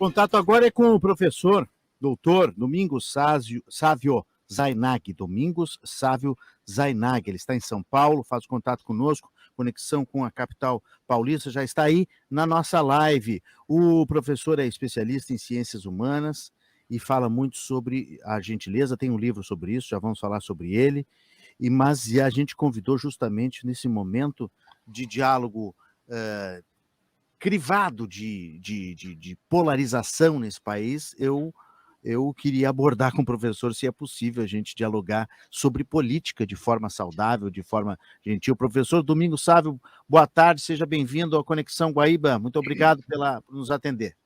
Contato agora é com o professor, doutor Domingos Sávio Zainag. Domingos Sávio Zainag. Ele está em São Paulo, faz contato conosco, conexão com a capital paulista, já está aí na nossa live. O professor é especialista em ciências humanas e fala muito sobre a gentileza, tem um livro sobre isso, já vamos falar sobre ele, mas a gente convidou justamente nesse momento de diálogo crivado de polarização nesse país. Eu queria abordar com o professor se é possível a gente dialogar sobre política de forma saudável, de forma gentil. Professor Domingos Sávio, boa tarde, seja bem-vindo à Conexão Guaíba. Muito obrigado por nos atender.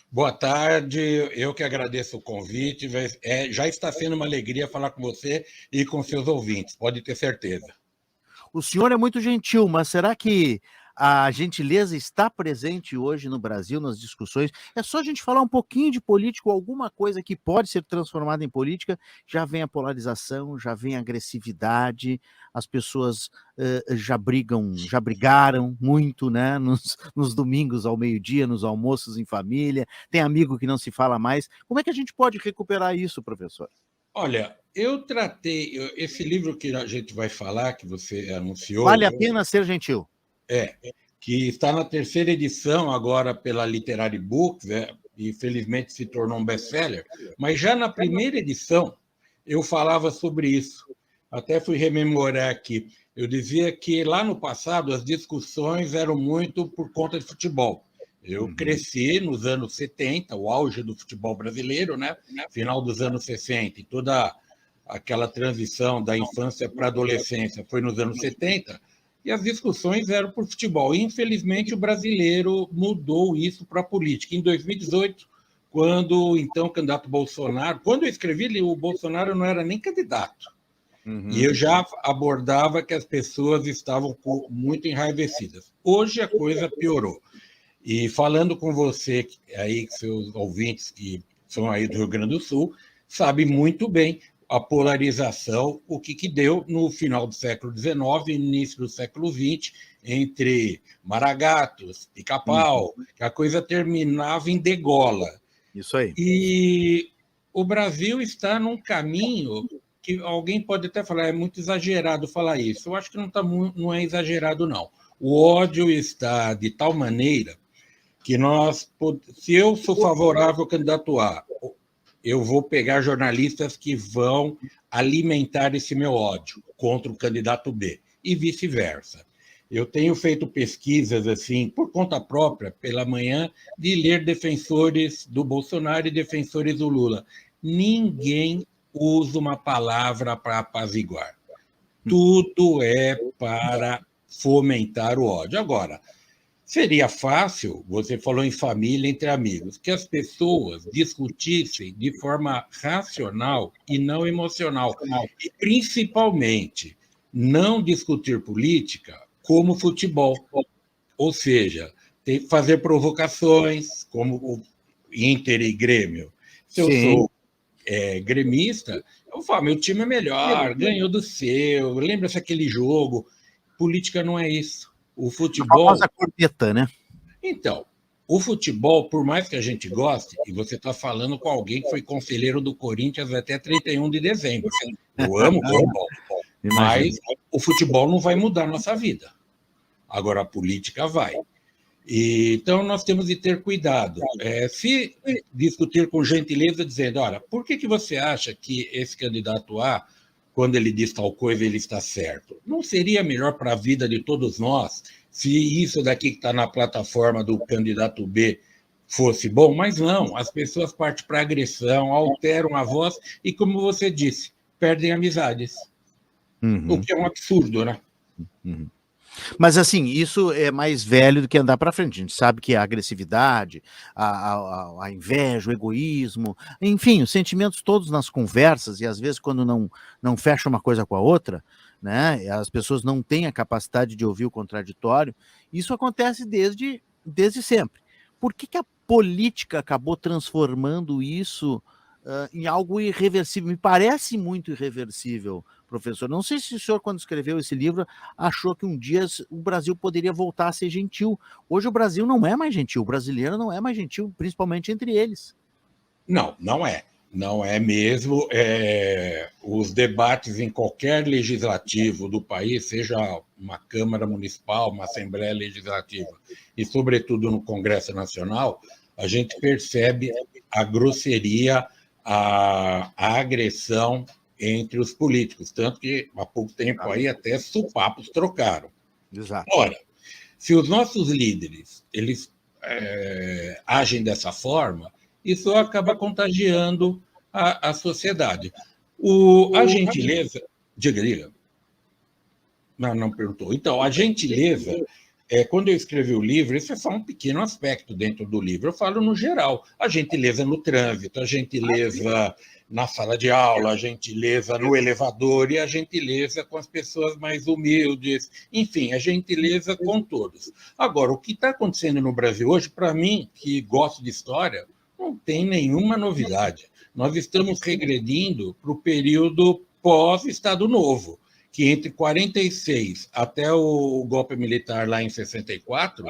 Boa tarde, eu que agradeço o convite. Já está sendo uma alegria falar com você e com seus ouvintes, pode ter certeza. O senhor é muito gentil, mas será que a gentileza está presente hoje no Brasil, nas discussões? É só a gente falar um pouquinho de política, ou alguma coisa que pode ser transformada em política, já vem a polarização, já vem a agressividade, as pessoas já brigaram muito, né? Nos domingos ao meio-dia, nos almoços em família, tem amigo que não se fala mais. Como é que a gente pode recuperar isso, professor? Olha, eu tratei esse livro que a gente vai falar, que você anunciou. Vale a pena ser gentil. Que está na terceira edição agora pela Literary Books, e felizmente se tornou um best-seller, mas já na primeira edição eu falava sobre isso. Até fui rememorar aqui. Eu dizia que lá no passado as discussões eram muito por conta de futebol. Eu cresci nos anos 70, o auge do futebol brasileiro, né? Final dos anos 60, e toda aquela transição da infância para a adolescência foi nos anos 70, e as discussões eram por futebol. Infelizmente, o brasileiro mudou isso para a política. Em 2018, quando então o candidato Bolsonaro, quando eu escrevi, o Bolsonaro não era nem candidato. E eu já abordava que as pessoas estavam muito enraivecidas. Hoje a coisa piorou. E falando com você, aí, seus ouvintes que são aí do Rio Grande do Sul, sabem muito bem a polarização, o que deu no final do século XIX e início do século XX, entre maragatos, pica-pau, que a coisa terminava em degola. Isso aí. E o Brasil está num caminho que alguém pode até falar, é muito exagerado falar isso. Eu acho que não é exagerado, não. O ódio está de tal maneira que se eu sou favorável ao candidato A, eu vou pegar jornalistas que vão alimentar esse meu ódio contra o candidato B, e vice-versa. Eu tenho feito pesquisas, assim, por conta própria, pela manhã, de ler defensores do Bolsonaro e defensores do Lula. Ninguém usa uma palavra para apaziguar. Tudo é para fomentar o ódio. Agora, seria fácil, você falou em família, entre amigos, que as pessoas discutissem de forma racional e não emocional. E, principalmente, não discutir política como futebol. Ou seja, fazer provocações, como o Inter e Grêmio. Se eu sou gremista, eu falo, meu time é melhor, ganhou do seu, lembra-se aquele jogo. Política não é isso. O futebol... A famosa corneta, né? Então, o futebol, por mais que a gente goste, e você está falando com alguém que foi conselheiro do Corinthians até 31 de dezembro. Eu amo o futebol, mas o futebol não vai mudar a nossa vida. Agora, a política vai. Então, nós temos de ter cuidado. Se discutir com gentileza, dizendo, olha, por que você acha que esse candidato A, quando ele diz tal coisa, ele está certo? Não seria melhor para a vida de todos nós se isso daqui que está na plataforma do candidato B fosse bom? Mas não, as pessoas partem para agressão, alteram a voz e, como você disse, perdem amizades. O que é um absurdo, né? Mas, assim, isso é mais velho do que andar para frente. A gente sabe que a agressividade, a inveja, o egoísmo, enfim, os sentimentos todos nas conversas, e às vezes quando não fecha uma coisa com a outra, né, as pessoas não têm a capacidade de ouvir o contraditório, isso acontece desde sempre. Por que a política acabou transformando isso em algo irreversível. Me parece muito irreversível, professor. Não sei se o senhor, quando escreveu esse livro, achou que um dia o Brasil poderia voltar a ser gentil. Hoje o Brasil não é mais gentil, o brasileiro não é mais gentil, principalmente entre eles. Não, não é. Não é mesmo. Os debates em qualquer legislativo do país, seja uma Câmara Municipal, uma Assembleia Legislativa, e, sobretudo, no Congresso Nacional, a gente percebe a grosseria, a agressão entre os políticos. Tanto que, há pouco tempo, aí até supapos trocaram. Exato. Ora, se os nossos líderes eles agem dessa forma, isso acaba contagiando a sociedade. A gentileza. Diga. Não perguntou. Então, a gentileza, quando eu escrevi o livro, isso é só um pequeno aspecto dentro do livro. Eu falo no geral. A gentileza no trânsito, a gentileza na sala de aula, a gentileza no elevador e a gentileza com as pessoas mais humildes. Enfim, a gentileza com todos. Agora, o que está acontecendo no Brasil hoje, para mim, que gosto de história, não tem nenhuma novidade. Nós estamos regredindo para o período pós-Estado Novo, que entre 46 até o golpe militar lá em 64,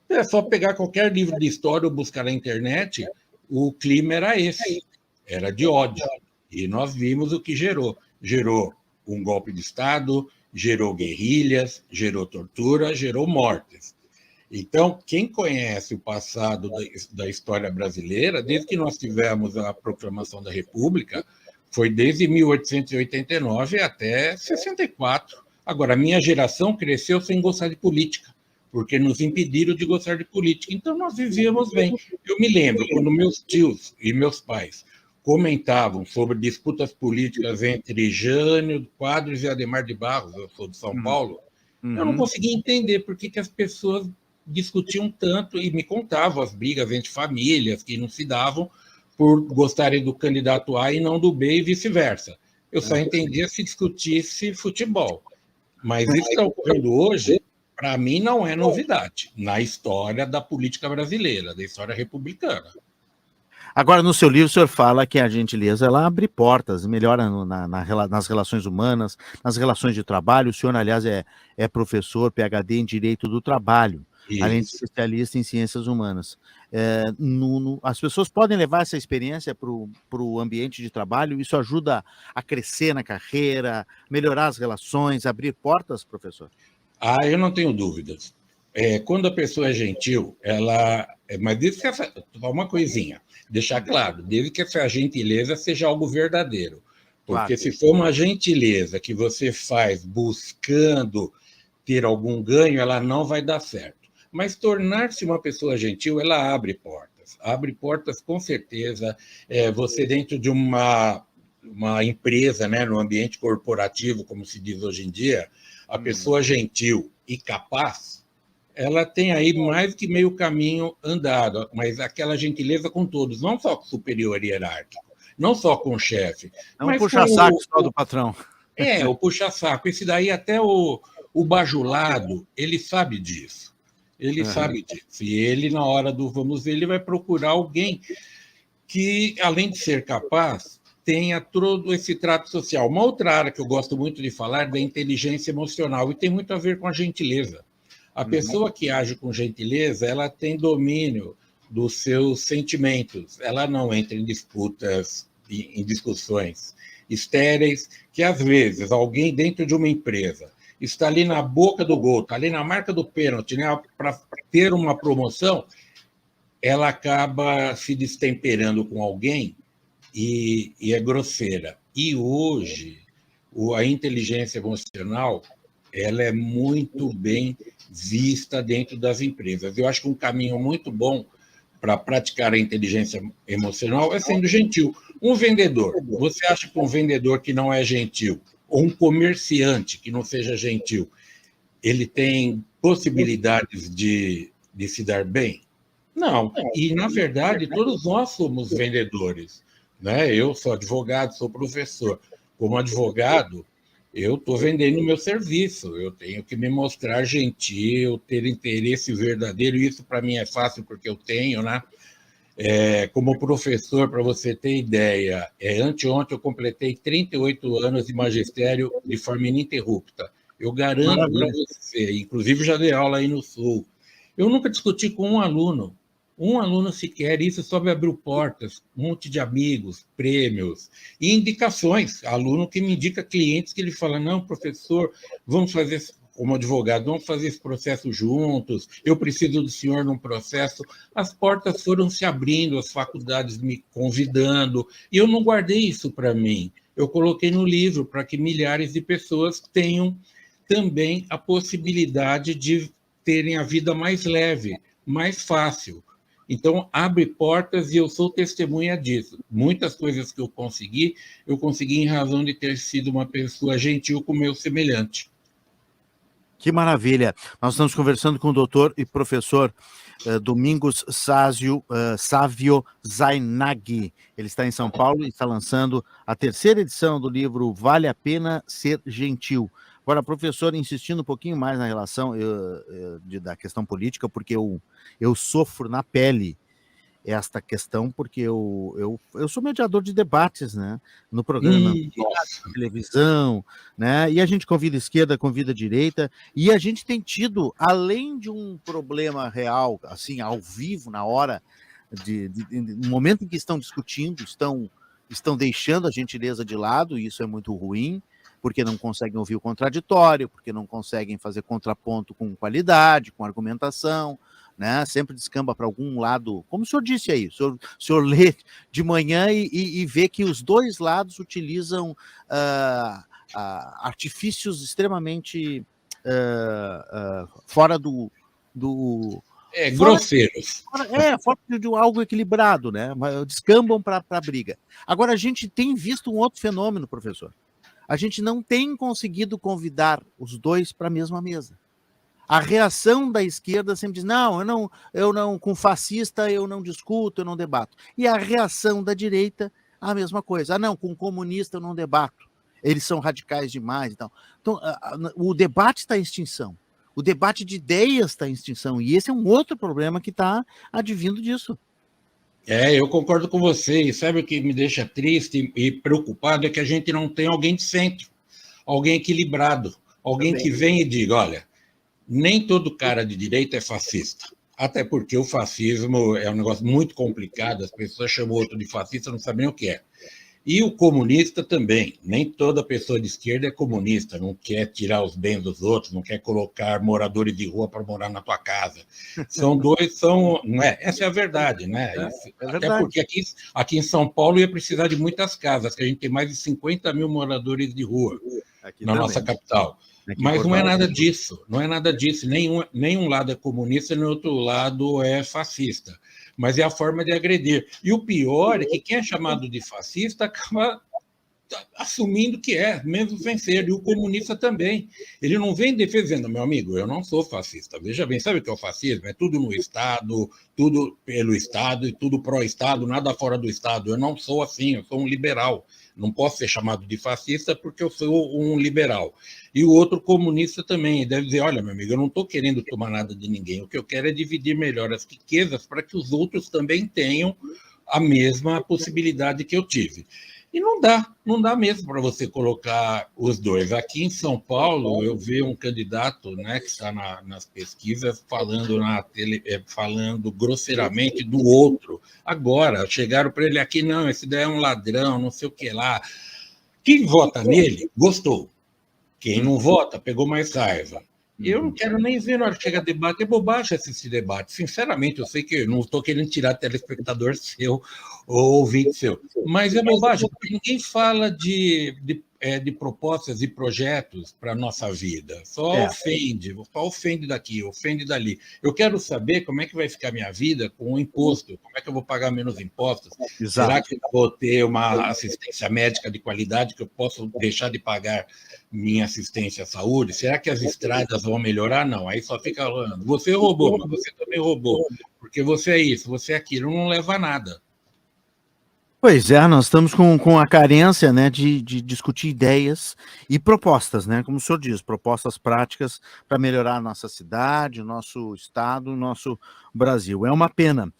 é só pegar qualquer livro de história ou buscar na internet, o clima era esse, era de ódio. E nós vimos o que gerou. Gerou um golpe de Estado, gerou guerrilhas, gerou tortura, gerou mortes. Então, quem conhece o passado da história brasileira, desde que nós tivemos a proclamação da República, foi desde 1889 até 64. Agora, a minha geração cresceu sem gostar de política, porque nos impediram de gostar de política. Então, nós vivíamos bem. Eu me lembro, quando meus tios e meus pais comentavam sobre disputas políticas entre Jânio Quadros e Adhemar de Barros, eu sou de São Paulo, eu não conseguia entender por que as pessoas discutiam tanto e me contavam as brigas entre famílias que não se davam por gostarem do candidato A e não do B e vice-versa. Eu só entendia se discutisse futebol. Mas isso que está ocorrendo hoje, para mim, não é novidade na história da política brasileira, da história republicana. Agora, no seu livro, o senhor fala que a gentileza ela abre portas, melhora nas relações humanas, nas relações de trabalho. O senhor, aliás, é professor, PhD em Direito do Trabalho, além de especialista em Ciências Humanas. As pessoas podem levar essa experiência para o ambiente de trabalho? Isso ajuda a crescer na carreira, melhorar as relações, abrir portas, professor? Eu não tenho dúvidas. Quando a pessoa é gentil, ela... Mas desde que uma coisinha, deixar claro, desde que essa gentileza seja algo verdadeiro. Porque se for uma gentileza que você faz buscando ter algum ganho, ela não vai dar certo. Mas tornar-se uma pessoa gentil, ela abre portas. Abre portas, com certeza. Você dentro de uma empresa, né, no ambiente corporativo, como se diz hoje em dia, a pessoa gentil e capaz, ela tem aí mais que meio caminho andado, mas aquela gentileza com todos, não só com o superior hierárquico, não só com o chefe. Não puxa-saco só do patrão. O puxa-saco. Esse daí até o bajulado, ele sabe disso. Ele sabe disso. E ele, na hora do vamos ver, ele vai procurar alguém que, além de ser capaz, tenha todo esse trato social. Uma outra área que eu gosto muito de falar é da inteligência emocional, e tem muito a ver com a gentileza. A pessoa que age com gentileza, ela tem domínio dos seus sentimentos. Ela não entra em disputas, em discussões estéreis, que às vezes alguém dentro de uma empresa está ali na boca do gol, está ali na marca do pênalti, né, para ter uma promoção, ela acaba se destemperando com alguém e é grosseira. E hoje, a inteligência emocional, ela é muito bem vista dentro das empresas. Eu acho que um caminho muito bom para praticar a inteligência emocional é sendo gentil. Um vendedor, você acha que um vendedor que não é gentil, ou um comerciante que não seja gentil, ele tem possibilidades de se dar bem? Não. E, na verdade, todos nós somos vendedores, né? Eu sou advogado, sou professor. Como advogado, eu estou vendendo o meu serviço, eu tenho que me mostrar gentil, ter interesse verdadeiro, isso para mim é fácil porque eu tenho, né? Como professor, para você ter ideia, anteontem eu completei 38 anos de magistério de forma ininterrupta. Eu garanto para você, inclusive já dei aula aí no Sul, eu nunca discuti com um aluno sequer, isso só me abriu portas, um monte de amigos, prêmios e indicações. Aluno que me indica clientes que ele fala, não, professor, vamos fazer, como advogado, vamos fazer esse processo juntos, eu preciso do senhor num processo. As portas foram se abrindo, as faculdades me convidando, e eu não guardei isso para mim. Eu coloquei no livro para que milhares de pessoas tenham também a possibilidade de terem a vida mais leve, mais fácil. Então, abre portas e eu sou testemunha disso. Muitas coisas que eu consegui em razão de ter sido uma pessoa gentil com o meu semelhante. Que maravilha. Nós estamos conversando com o doutor e professor Domingos Sávio Zainaghi. Ele está em São Paulo e está lançando a 3ª edição do livro Vale a Pena Ser Gentil. Agora, professor, insistindo um pouquinho mais na relação da questão política, porque eu sofro na pele esta questão, porque eu sou mediador de debates, né, no programa, na televisão, né, e a gente convida a esquerda, convida a direita, e a gente tem tido, além de um problema real, assim, ao vivo, na hora, no momento em que estão discutindo, estão deixando a gentileza de lado, e isso é muito ruim, porque não conseguem ouvir o contraditório, porque não conseguem fazer contraponto com qualidade, com argumentação, né? Sempre descamba para algum lado, como o senhor disse aí, o senhor lê de manhã e vê que os dois lados utilizam artifícios extremamente fora do grosseiros. Fora de algo equilibrado, né? Descambam para a briga. Agora, a gente tem visto um outro fenômeno, professor. A gente não tem conseguido convidar os dois para a mesma mesa. A reação da esquerda sempre diz, não, com fascista eu não discuto, eu não debato. E a reação da direita, a mesma coisa. Não, com comunista eu não debato. Eles são radicais demais e tal. Então, o debate está em extinção. O debate de ideias está em extinção. E esse é um outro problema que está advindo disso. Eu concordo com você. E sabe o que me deixa triste e preocupado? É que a gente não tem alguém de centro, alguém equilibrado, alguém que vem e diga, olha, nem todo cara de direita é fascista. Até porque o fascismo é um negócio muito complicado, as pessoas chamam o outro de fascista, não sabem o que é. E o comunista também. Nem toda pessoa de esquerda é comunista, não quer tirar os bens dos outros, não quer colocar moradores de rua para morar na tua casa. Não é? Essa é a verdade, né? Até porque aqui em São Paulo ia precisar de muitas casas, que a gente tem mais de 50 mil moradores de rua na nossa capital. Mas não é nada disso, nenhum lado é comunista, nem outro lado é fascista, mas é a forma de agredir. E o pior é que quem é chamado de fascista acaba assumindo que é, mesmo sem ser, e o comunista também. Ele não vem defendendo, meu amigo, eu não sou fascista. Veja bem, sabe o que é o fascismo? É tudo no Estado, tudo pelo Estado e tudo pró-Estado, nada fora do Estado. Eu não sou assim, eu sou um liberal. Não posso ser chamado de fascista porque eu sou um liberal. E o outro comunista também deve dizer, olha, meu amigo, eu não estou querendo tomar nada de ninguém, o que eu quero é dividir melhor as riquezas para que os outros também tenham a mesma possibilidade que eu tive. E não dá mesmo para você colocar os dois. Aqui em São Paulo, eu vi um candidato, né, que está nas pesquisas falando grosseiramente do outro. Agora, chegaram para ele aqui, não, esse daí é um ladrão, não sei o que lá. Quem vota nele, gostou. Quem não vota, pegou mais raiva. Eu não quero nem ver na hora que chega debate. É bobagem assistir debate. Sinceramente, eu sei que eu não estou querendo tirar telespectador seu ou ouvinte seu, mas é bobagem, porque ninguém fala de propostas e projetos para a nossa vida. Só ofende daqui, ofende dali. Eu quero saber como é que vai ficar minha vida com o imposto, como é que eu vou pagar menos impostos. Exato. Será que eu vou ter uma assistência médica de qualidade que eu posso deixar de pagar minha assistência à saúde? Será que as estradas vão melhorar? Não, aí só fica falando, você roubou, mas você também roubou, porque você é isso, você é aquilo, não leva a nada. Pois é, nós estamos com a carência, né, de discutir ideias e propostas, né, como o senhor diz, propostas práticas para melhorar a nossa cidade, o nosso estado, o nosso Brasil. É uma pena.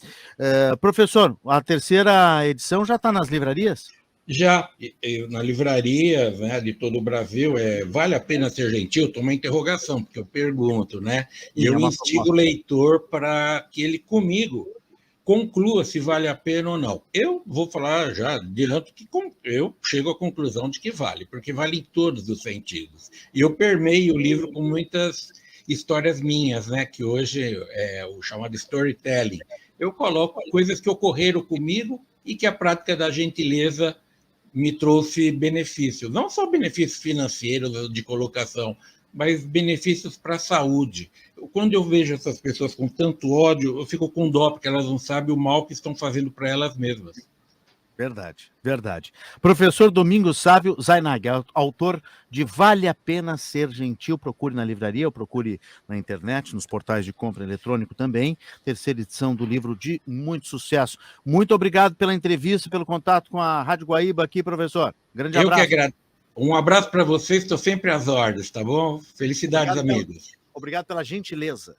Professor, a terceira edição já está nas livrarias? Já na livraria, né, de todo o Brasil, vale a pena ser gentil? Tô uma interrogação, porque eu pergunto, né? E Sim, é eu uma instigo o proposta. leitor para que ele comigo conclua se vale a pena ou não. Eu vou falar já adianto que eu chego à conclusão de que vale, porque vale em todos os sentidos. E eu permeio o livro com muitas histórias minhas, né, que hoje é o chamado storytelling. Eu coloco coisas que ocorreram comigo e que a prática da gentileza me trouxe benefícios, não só benefícios financeiros de colocação, mas benefícios para a saúde. Quando eu vejo essas pessoas com tanto ódio, eu fico com dó, porque elas não sabem o mal que estão fazendo para elas mesmas. Verdade, verdade. Professor Domingos Sávio Zainag, autor de Vale a Pena Ser Gentil, procure na livraria, ou procure na internet, nos portais de compra eletrônico também. Terceira edição do livro de muito sucesso. Muito obrigado pela entrevista, pelo contato com a Rádio Guaíba aqui, professor. Grande Eu que abraço. agradeço. Um abraço para vocês, estou sempre às ordens, tá bom? Felicidades, Obrigado pela, amigos. obrigado pela gentileza.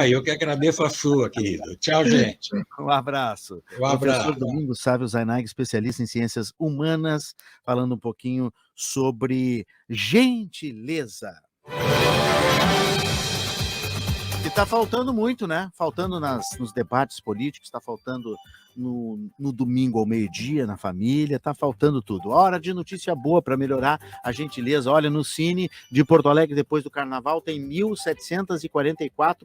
Eu que agradeço a sua, querido. Tchau, gente. Um abraço. Um Professor abraço. Domingos Sávio Zainag, especialista em ciências humanas, falando um pouquinho sobre gentileza. E está faltando muito, né? Faltando nos debates políticos, está faltando no domingo ao meio-dia, na família, está faltando tudo. Hora de notícia boa para melhorar a gentileza. Olha, no Cine de Porto Alegre, depois do Carnaval, tem 1.744